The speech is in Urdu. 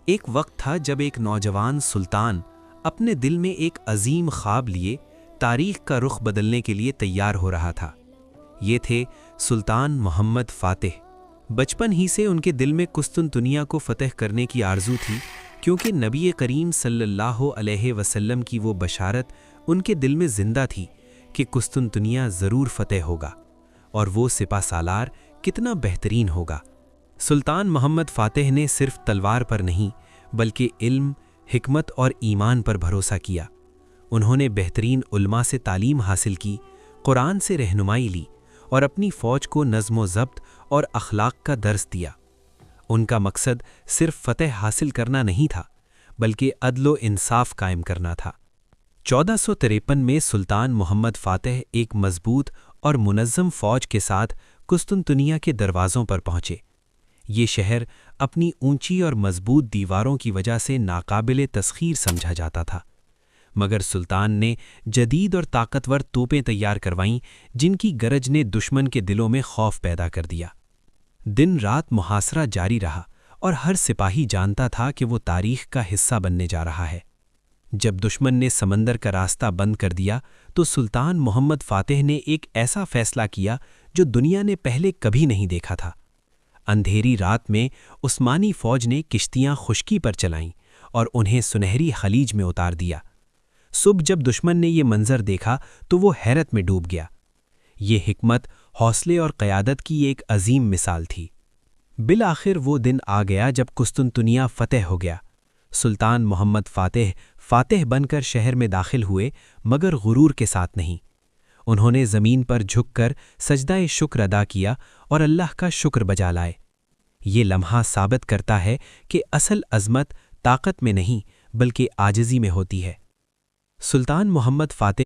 ایک وقت تھا جب ایک نوجوان سلطان اپنے دل میں ایک عظیم خواب لیے تاریخ کا رخ بدلنے کے لیے تیار ہو رہا تھا۔ یہ تھے سلطان محمد فاتح۔ بچپن ہی سے ان کے دل میں قسطنطنیہ کو فتح کرنے کی آرزو تھی، کیونکہ نبی کریم صلی اللہ علیہ وسلم کی وہ بشارت ان کے دل میں زندہ تھی کہ قسطنطنیہ ضرور فتح ہوگا، اور وہ سپہ سالار کتنا بہترین ہوگا۔ سلطان محمد فاتح نے صرف تلوار پر نہیں بلکہ علم، حکمت اور ایمان پر بھروسہ کیا۔ انہوں نے بہترین علماء سے تعلیم حاصل کی، قرآن سے رہنمائی لی اور اپنی فوج کو نظم و ضبط اور اخلاق کا درس دیا۔ ان کا مقصد صرف فتح حاصل کرنا نہیں تھا بلکہ عدل و انصاف قائم کرنا تھا۔ 1453 میں سلطان محمد فاتح ایک مضبوط اور منظم فوج کے ساتھ قسطنطنیہ کے دروازوں پر پہنچے۔ یہ شہر اپنی اونچی اور مضبوط دیواروں کی وجہ سے ناقابل تسخیر سمجھا جاتا تھا، مگر سلطان نے جدید اور طاقتور توپیں تیار کروائیں جن کی گرج نے دشمن کے دلوں میں خوف پیدا کر دیا۔ دن رات محاصرہ جاری رہا اور ہر سپاہی جانتا تھا کہ وہ تاریخ کا حصہ بننے جا رہا ہے۔ جب دشمن نے سمندر کا راستہ بند کر دیا تو سلطان محمد فاتح نے ایک ایسا فیصلہ کیا جو دنیا نے پہلے کبھی نہیں دیکھا تھا۔ اندھیری رات میں عثمانی فوج نے کشتیاں خشکی پر چلائیں اور انہیں سنہری خلیج میں اتار دیا۔ صبح جب دشمن نے یہ منظر دیکھا تو وہ حیرت میں ڈوب گیا۔ یہ حکمت، حوصلے اور قیادت کی ایک عظیم مثال تھی۔ بالآخر وہ دن آ گیا جب قسطنطنیہ فتح ہو گیا۔ سلطان محمد فاتح بن کر شہر میں داخل ہوئے، مگر غرور کے ساتھ نہیں۔ انہوں نے زمین پر جھک کر سجدہ شکر ادا کیا اور اللہ کا شکر بجا لائے۔ یہ لمحہ ثابت کرتا ہے کہ اصل عظمت طاقت میں نہیں بلکہ عاجزی میں ہوتی ہے۔ سلطان محمد فاتح